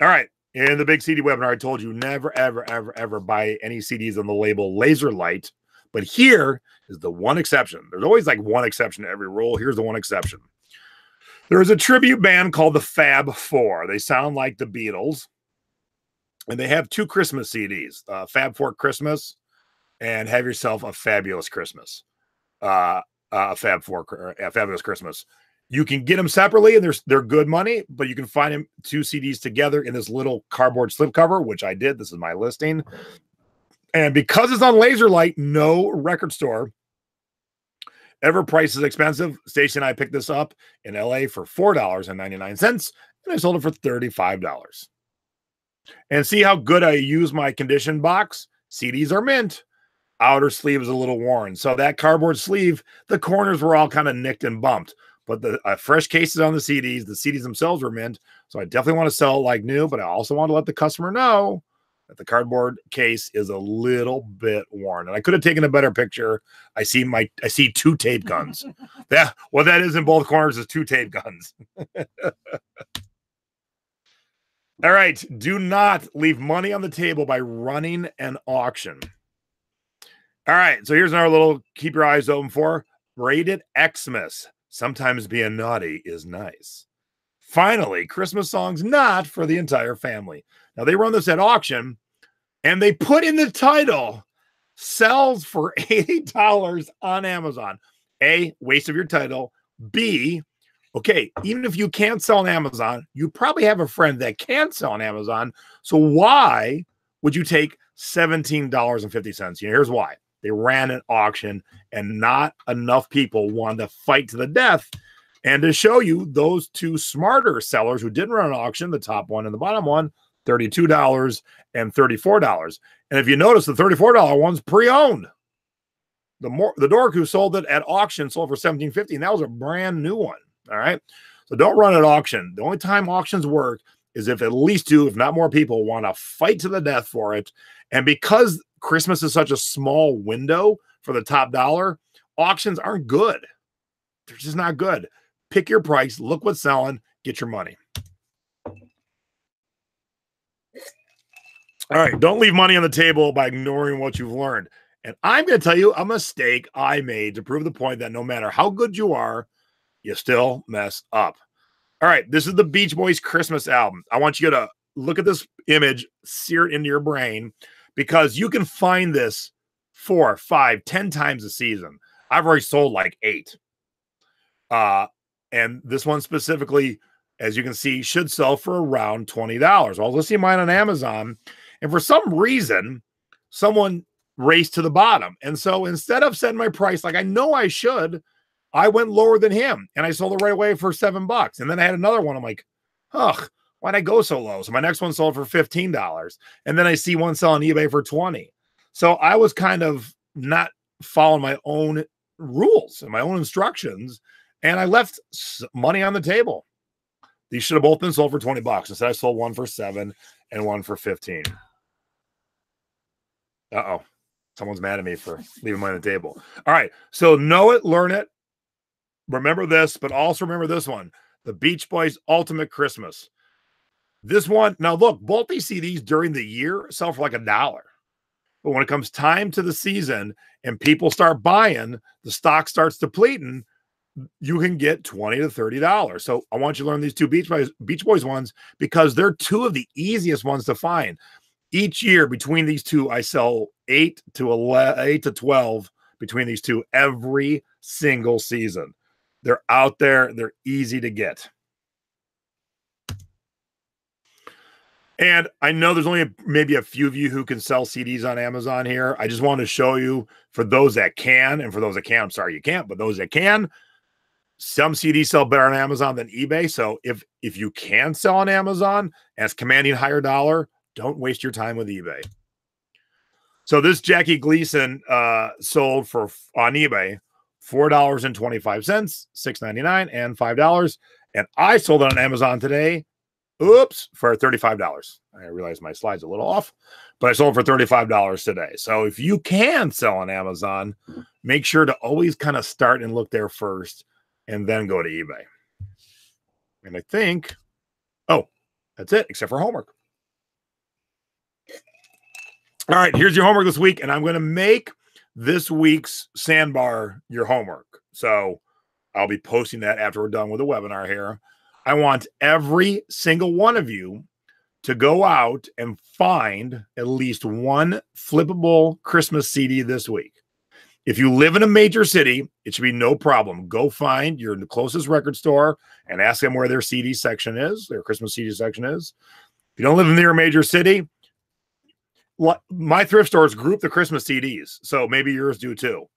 S1: All right. In the big CD webinar, I told you never, ever, ever, ever buy any CDs on the label Laser Light. But here is the one exception. There's always like one exception to every rule. Here's the one exception. There is a tribute band called the Fab Four. They sound like the Beatles. And they have 2 Christmas CDs, Fab Four Christmas and Have Yourself a Fabulous Christmas. Fabulous Christmas. You can get them separately, and they're good money, but you can find them 2 CDs together in this little cardboard slipcover, which I did. This is my listing. And because it's on Laserlight, no record store ever prices expensive. Stacey and I picked this up in LA for $4.99, and I sold it for $35. And see how good I use my condition box? CDs are mint. Outer sleeve is a little worn. So that cardboard sleeve, the corners were all kind of nicked and bumped. But the fresh cases on the CDs themselves were mint. So I definitely want to sell it like new, but I also want to let the customer know that the cardboard case is a little bit worn. And I could have taken a better picture. I see 2 tape guns. What that is in both corners is 2 tape guns. All right. Do not leave money on the table by running an auction. All right. So here's another little keep your eyes open for. Rated Xmas. Sometimes being naughty is nice. Finally, Christmas songs not for the entire family. Now, they run this at auction, and they put in the title, sells for $80 on Amazon. A, waste of your title. B, okay, even if you can't sell on Amazon, you probably have a friend that can sell on Amazon. So why would you take $17.50? Here's why. They ran an auction, and not enough people wanted to fight to the death. And to show you those 2 smarter sellers who didn't run an auction, the top one and the bottom one, $32 and $34. And if you notice, the $34 one's pre-owned. The dork who sold it at auction sold for $17.50, and that was a brand new one. All right. So don't run an auction. The only time auctions work is if at least 2, if not more people, want to fight to the death for it. And because Christmas is such a small window for the top dollar, auctions aren't good. They're just not good. Pick your price, look what's selling, get your money. All right, don't leave money on the table by ignoring what you've learned. And I'm going to tell you a mistake I made to prove the point that no matter how good you are, you still mess up. All right, this is the Beach Boys Christmas album. I want you to look at this image, sear it into your brain, because you can find this 4, 5, 10 times a season. I've already sold like 8. And this one specifically, as you can see, should sell for around $20. I was listing mine on Amazon, and for some reason, someone raced to the bottom. And so instead of setting my price like I know I should, I went lower than him, and I sold it right away for $7. And then I had another one. I'm like, ugh, why'd I go so low? So my next one sold for $15. And then I see one sell on eBay for $20. So I was kind of not following my own rules and my own instructions, and I left money on the table. These should have both been sold for $20. Instead, I sold one for $7 and one for $15. Uh-oh. Someone's mad at me for leaving money on the table. All right. So know it, learn it. Remember this, but also remember this one. The Beach Boys Ultimate Christmas. This one, now look, both these CDs during the year sell for like $1. But when it comes time to the season and people start buying, the stock starts depleting, you can get $20 to $30. So I want you to learn these two Beach Boys ones because they're two of the easiest ones to find. Each year between these two, I sell 8 to 12 between these two every single season. They're out there. They're easy to get. And I know there's only maybe a few of you who can sell CDs on Amazon here. I just want to show you for those that can, and for those that can't, I'm sorry you can't, but those that can, some CDs sell better on Amazon than eBay. So if you can sell on Amazon and it's commanding higher dollar, don't waste your time with eBay. So this Jackie Gleason sold for on eBay $4.25, $6.99, and $5. And I sold it on Amazon today. Oops, for $35. I realize my slide's a little off, but I sold for $35 today. So if you can sell on Amazon, make sure to always kind of start and look there first and then go to eBay. And I think, oh, that's it, except for homework. All right, here's your homework this week, and I'm going to make this week's sandbar your homework. So I'll be posting that after we're done with the webinar here. I want every single one of you to go out and find at least one flippable Christmas CD this week. If you live in a major city, it should be no problem. Go find your closest record store and ask them where their CD section is, their Christmas CD section is. If you don't live near a major city, my thrift stores group the Christmas CDs, so maybe yours do too.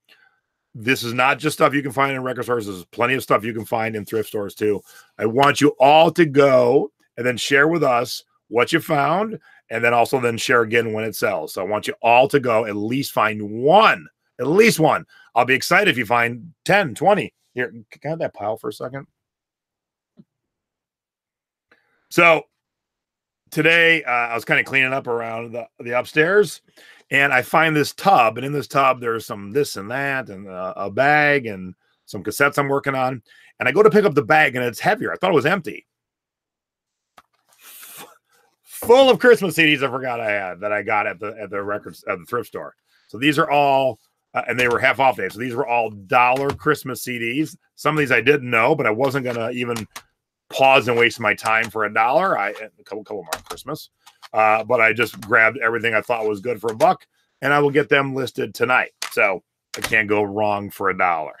S1: This is not just stuff you can find in record stores. There's plenty of stuff you can find in thrift stores too. I want you all to go and then share with us what you found, and then also then share again when it sells. So I want you all to go at least find one, at least one. I'll be excited if you find 10, 20. Here, can I have that pile for a second? So today, I was kind of cleaning up around the upstairs, and I find this tub, and in this tub, there's some this and that, and a bag, and some cassettes I'm working on. And I go to pick up the bag, and it's heavier. I thought it was empty. Full of Christmas CDs I forgot I had that I got at the records at the thrift store. So these are all, and they were half off days. So these were all $1 Christmas CDs. Some of these I didn't know, but I wasn't gonna even pause and waste my time for $1. A couple more on Christmas, but I just grabbed everything I thought was good for $1, and I will get them listed tonight. So I can't go wrong for $1.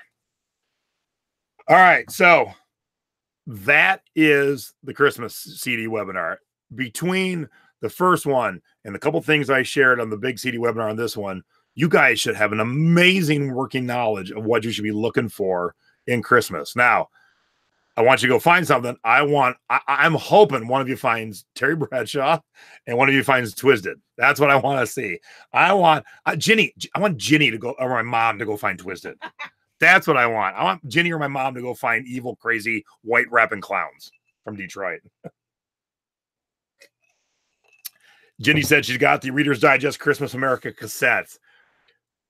S1: All right, so that is the Christmas CD webinar. Between the first one and the couple things I shared on the big CD webinar on this one, you guys should have an amazing working knowledge of what you should be looking for in Christmas. Now, I want you to go find something. I'm hoping one of you finds Terry Bradshaw and one of you finds Twisted. That's what I want to see. I want Ginny to go, or my mom to go find Twisted. That's what I want. I want Ginny or my mom to go find evil, crazy, white rapping clowns from Detroit. Ginny said she's got the Reader's Digest Christmas America cassettes.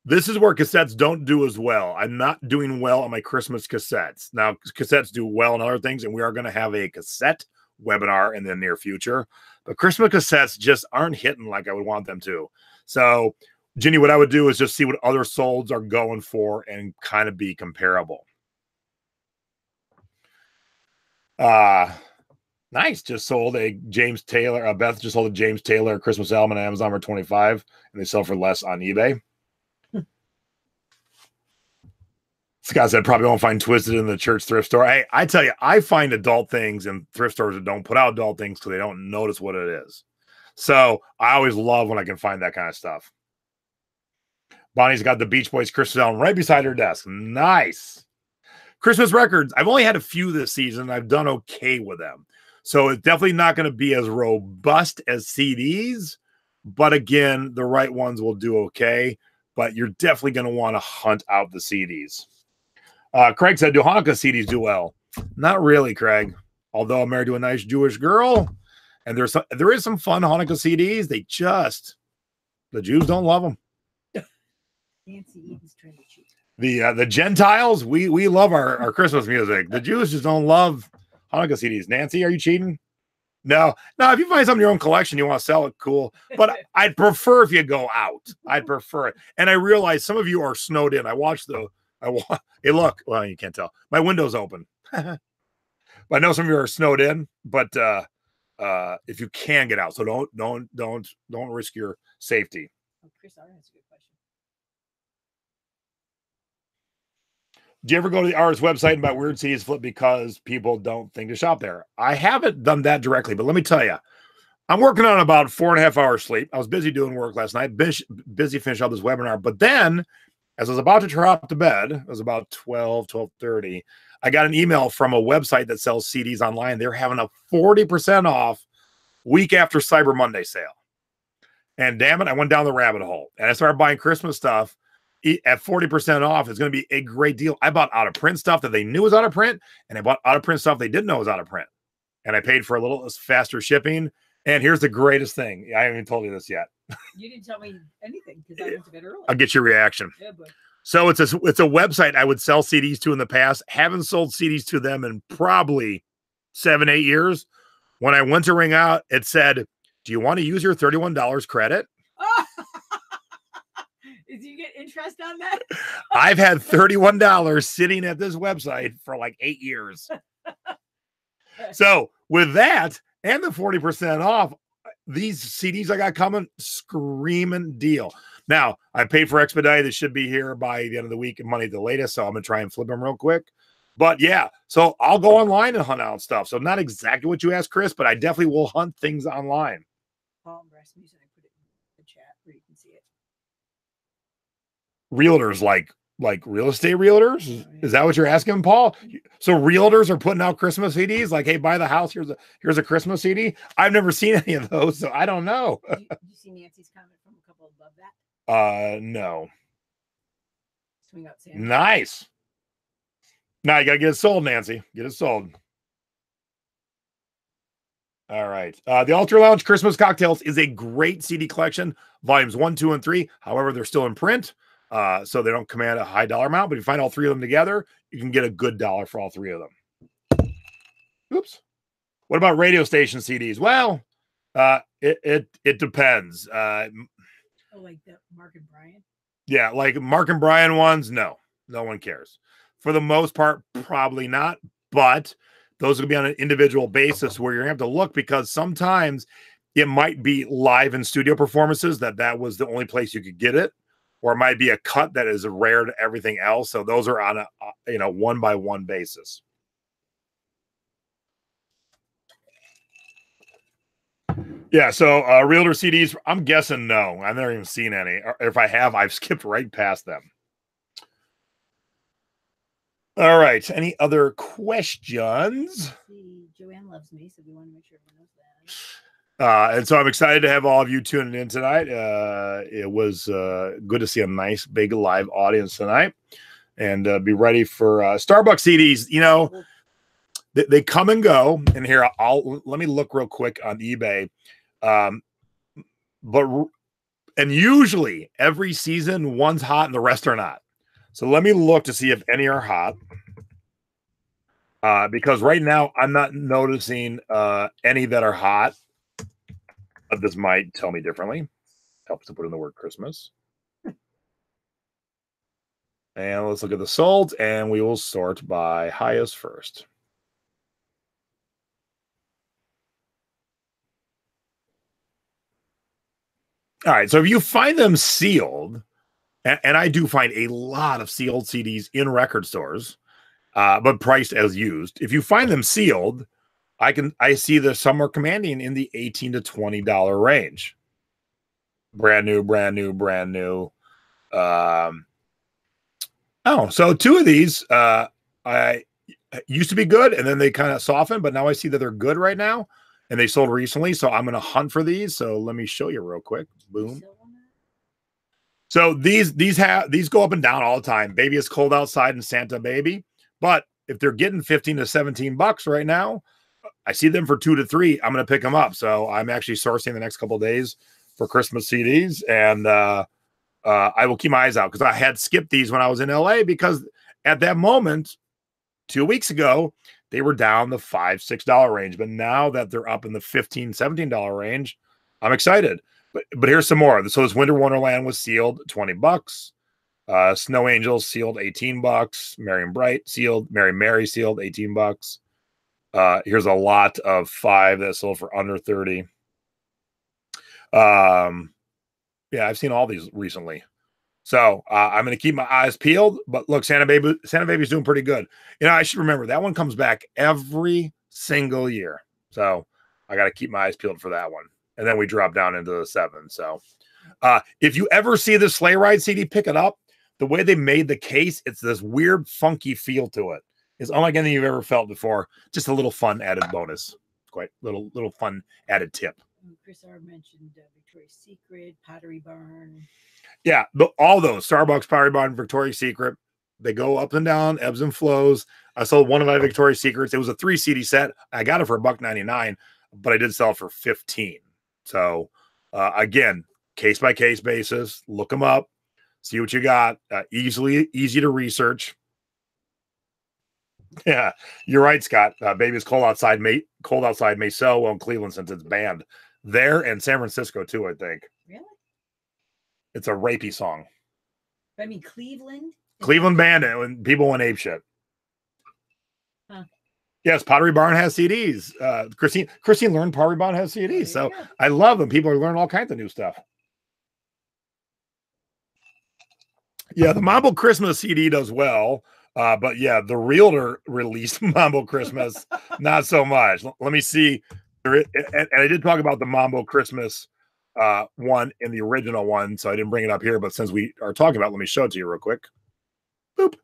S1: This is where cassettes don't do as well. I'm not doing well on my Christmas cassettes. Now, cassettes do well on other things, and we are going to have a cassette webinar in the near future. But Christmas cassettes just aren't hitting like I would want them to. So, Ginny, what I would do is just see what other solds are going for and kind of be comparable. Nice. Just sold a James Taylor. Beth just sold a James Taylor Christmas album on Amazon for $25, and they sell for less on eBay. Scott said probably won't find Twisted in the church thrift store. Hey, I tell you, I find adult things in thrift stores that don't put out adult things because they don't notice what it is. So I always love when I can find that kind of stuff. Bonnie's got the Beach Boys Christmas album right beside her desk. Nice. Christmas records. I've only had a few this season. I've done okay with them. So it's definitely not going to be as robust as CDs. But again, the right ones will do okay. But you're definitely going to want to hunt out the CDs. Craig said, do Hanukkah CDs do well? Not really, Craig. Although I'm married to a nice Jewish girl. And there is some fun Hanukkah CDs. The Jews don't love them.
S2: Nancy Eden's trying to cheat.
S1: The Gentiles, we love our Christmas music. The Jews just don't love Hanukkah CDs. Nancy, are you cheating? No. If you find something in your own collection, you want to sell it, cool. But I'd prefer if you go out. I'd prefer it. And I realize some of you are snowed in. Hey, look. Well, you can't tell. My window's open. But I know some of you are snowed in. But if you can get out, so don't risk your safety.
S2: Oh, Chris R has a good question.
S1: Do you ever go to the artist website and buy weird CDs flip because people don't think to shop there? I haven't done that directly, but let me tell you, I'm working on about 4.5 hours sleep. I was busy doing work last night, busy finishing up this webinar. But then, as I was about to drop to bed, it was about 12:30, I got an email from a website that sells CDs online. They're having a 40% off week after Cyber Monday sale. And damn it, I went down the rabbit hole. And I started buying Christmas stuff at 40% off. Is going to be a great deal. I bought out of print stuff that they knew was out of print, and I bought out of print stuff they didn't know was out of print. And I paid for a little faster shipping. And here's the greatest thing. I haven't even told you this yet.
S2: You didn't tell me anything because I went to bed early.
S1: I'll get your reaction.
S2: Yeah, but
S1: so it's a website I would sell CDs to in the past. Haven't sold CDs to them in probably 7-8 years. When I went to ring out, it said, do you want to use your $31 credit?
S2: Did you get interest on that?
S1: I've had $31 sitting at this website for like 8 years. So with that and the 40% off, these CDs I got coming, screaming deal. Now, I paid for expedite. It should be here by the end of the week and Monday at the latest. So I'm going to try and flip them real quick. But yeah, so I'll go online and hunt out stuff. So not exactly what you asked, Chris, but I definitely will hunt things online.
S2: Paul and Brass Music, I put it in the chat where you can see it.
S1: Realtors like real estate realtors? Is that what you're asking, Paul? So realtors are putting out Christmas CDs like, hey, buy the house. Here's a Christmas CD. I've never seen any of those, so I don't know.
S2: Did you see Nancy's comment from a couple above that?
S1: No.
S2: Swing out Santa.
S1: Nice. Now you gotta get it sold, Nancy. Get it sold. All right. The Altar Lounge Christmas Cocktails is a great CD collection. Volumes 1, 2, and 3. However, they're still in print. So they don't command a high dollar amount, but if you find all three of them together, you can get a good dollar for all three of them. Oops. What about radio station CDs? Well, it depends.
S2: Like the Mark and Brian?
S1: Yeah, like Mark and Brian ones, no one cares. For the most part, probably not, but those will be on an individual basis where you're gonna have to look because sometimes it might be live in studio performances that was the only place you could get it. Or it might be a cut that is rare to everything else. So those are on a one-by-one basis. Yeah, so realtor CDs, I'm guessing no. I've never even seen any. Or if I have, I've skipped right past them. All right. Any other questions?
S2: Joanne loves me, so we want to make sure everyone knows that.
S1: And so I'm excited to have all of you tuning in tonight. It was good to see a nice big live audience tonight, and be ready for Starbucks CDs. You know, they come and go. And here, let me look real quick on eBay. And usually every season one's hot and the rest are not. So let me look to see if any are hot. Because right now I'm not noticing any that are hot. This might tell me differently. Helps to put in the word Christmas. And let's look at the sold, and we will sort by highest first. All right, so if you find them sealed And I do find a lot of sealed CDs in record stores, but priced as used. If you find them sealed, I see that some are commanding in the $18 to $20 range. Brand new, brand new, brand new. So two of these I used to be good, and then they kind of softened, but now I see that they're good right now, and they sold recently. So I'm going to hunt for these. So let me show you real quick. Boom. So these go up and down all the time. Baby It's Cold Outside and Santa Baby. But if they're getting 15 to $17 right now, I see them for 2 to 3. I'm going to pick them up. So I'm actually sourcing the next couple of days for Christmas CDs, and I will keep my eyes out because I had skipped these when I was in LA because at that moment, 2 weeks ago, they were down the $5, $6 range. But now that they're up in the $15, $17 range, I'm excited. But here's some more. So this Winter Wonderland was sealed, $20. Snow Angels sealed, $18. Mary Bright sealed. Mary sealed, $18. Here's a lot of 5 that sold for under 30. Yeah, I've seen all these recently. So I'm going to keep my eyes peeled. But look, Santa Baby's doing pretty good. You know, I should remember that one comes back every single year. So I got to keep my eyes peeled for that one. And then we drop down into the 7. So if you ever see the Sleigh Ride CD, pick it up. The way they made the case, it's this weird, funky feel to it. It's unlike anything you've ever felt before. Just a little fun added bonus. Quite little fun added tip.
S2: Chris R mentioned Victoria's Secret, Pottery Barn.
S1: Yeah, all those Starbucks, Pottery Barn, Victoria's Secret, they go up and down, ebbs and flows. I sold one of my Victoria's Secrets. It was a 3 CD set. I got it for $1.99, but I did sell it for $15. So again, case by case basis, look them up, see what you got. Easy to research. Yeah, you're right, Scott. Baby It's Cold Outside may sell well in Cleveland since it's banned there, and San Francisco too, I think.
S2: Really?
S1: It's a rapey song.
S2: I mean, Cleveland
S1: banned it when people went apeshit.
S2: Huh.
S1: Yes, Pottery Barn has CDs. Christine learned Pottery Barn has CDs. So I love them. People are learning all kinds of new stuff. Yeah, the Mambo Christmas CD does well. But yeah, the Realtor released Mambo Christmas, not so much. Let me see. And I did talk about the Mambo Christmas one in the original one, so I didn't bring it up here. But since we are talking about it, let me show it to you real quick. Boop.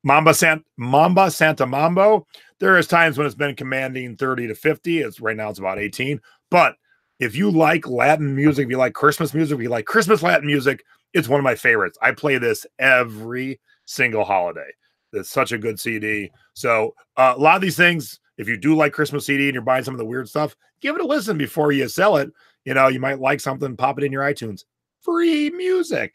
S1: Mamba Santa Mambo. There is times when it's been commanding 30 to 50. Right now it's about 18. But if you like Latin music, if you like Christmas music, if you like Christmas Latin music, it's one of my favorites. I play this every single holiday. It's such a good CD. So a lot of these things, if you do like Christmas CD and you're buying some of the weird stuff, give it a listen before you sell it. You know, you might like something, pop it in your iTunes. Free music.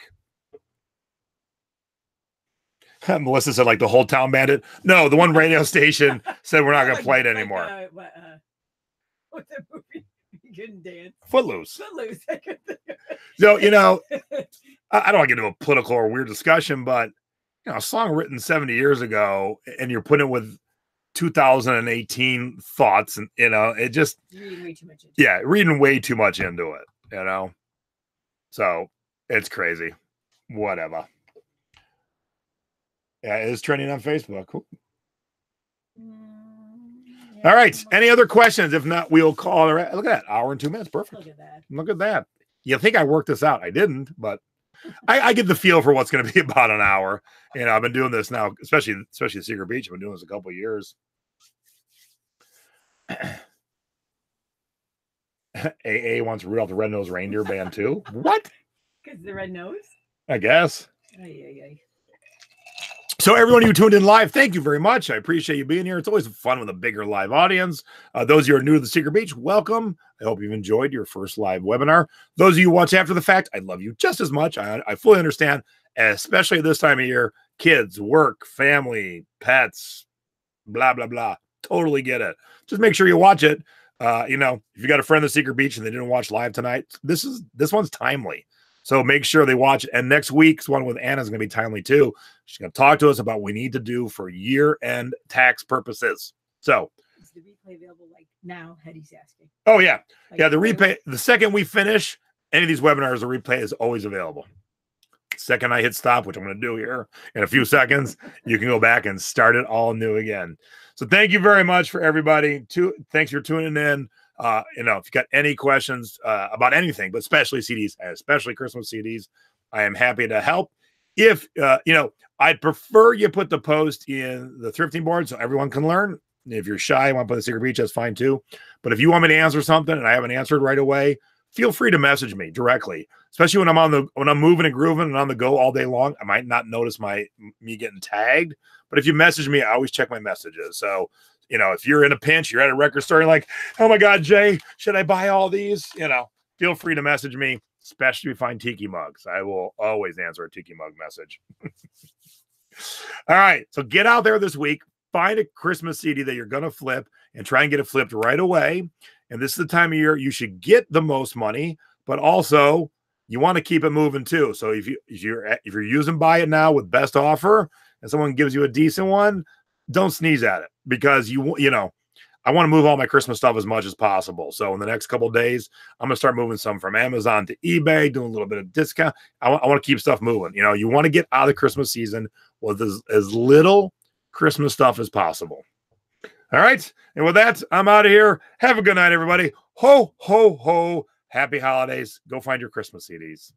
S1: Melissa said, like the whole town banned it. No, the one radio station said we're not going to play it anymore.
S2: What's that movie? You couldn't dance.
S1: Footloose.
S2: So,
S1: you know, I don't want to get into a political or weird discussion, but you know, a song written 70 years ago, and you're putting it with 2018 thoughts, and you know, it just
S2: reading way too much into it.
S1: Reading way too much into it, you know. So it's crazy. Whatever. Yeah, it is trending on Facebook. Cool. All right. Any other questions? If not, we'll call it. Look at that. Hour and 2 minutes. Perfect. Look at that. You think I worked this out? I didn't, but I get the feel for what's going to be about an hour. You know, I've been doing this now, especially at Secret Beach. I've been doing this a couple of years. AA wants Rudolph the Red-Nosed Reindeer band too. What?
S2: Because the red nose?
S1: I guess.
S2: Ay.
S1: So everyone who tuned in live, thank you very much. I appreciate you being here. It's always fun with a bigger live audience. Those of you who are new to the Secret Beach, welcome. I hope you've enjoyed your first live webinar. Those of you who watch after the fact, I love you just as much. I fully understand, especially this time of year, kids, work, family, pets, blah, blah, blah. Totally get it. Just make sure you watch it. You know, if you got a friend at the Secret Beach and they didn't watch live tonight, this one's timely. So make sure they watch it. And next week's one with Anna is going to be timely too. She's going to talk to us about what we need to do for year-end tax purposes. So
S2: is the replay available like now? Hetty's asking.
S1: Oh, yeah. Like, yeah, the replay, the second we finish any of these webinars, the replay is always available. second I hit stop, which I'm going to do here in a few seconds, you can go back and start it all new again. So thank you very much for everybody. Thanks for tuning in. If you got any questions about anything, but especially CDs, especially Christmas CDs, I am happy to help. If, I'd prefer you put the post in the thrifting board so everyone can learn. If you're shy, want to put the secret beach, that's fine too. But if you want me to answer something and I haven't answered right away, feel free to message me directly, especially when I'm moving and grooving and on the go all day long. I might not notice me getting tagged, but if you message me, I always check my messages. So, if you're in a pinch, you're at a record store, you're like, oh my God, Jay, should I buy all these? Feel free to message me, especially if you find tiki mugs. I will always answer a tiki mug message. All right. So get out there this week, find a Christmas CD that you're going to flip and try and get it flipped right away. And this is the time of year you should get the most money, but also you want to keep it moving too. So if you're using buy it now with best offer and someone gives you a decent one, don't sneeze at it, because I want to move all my Christmas stuff as much as possible. So in the next couple of days, I'm going to start moving some from Amazon to eBay, doing a little bit of discount. I want to keep stuff moving. You want to get out of the Christmas season with as little Christmas stuff as possible. All right. And with that, I'm out of here. Have a good night, everybody. Ho, ho, ho. Happy holidays. Go find your Christmas CDs.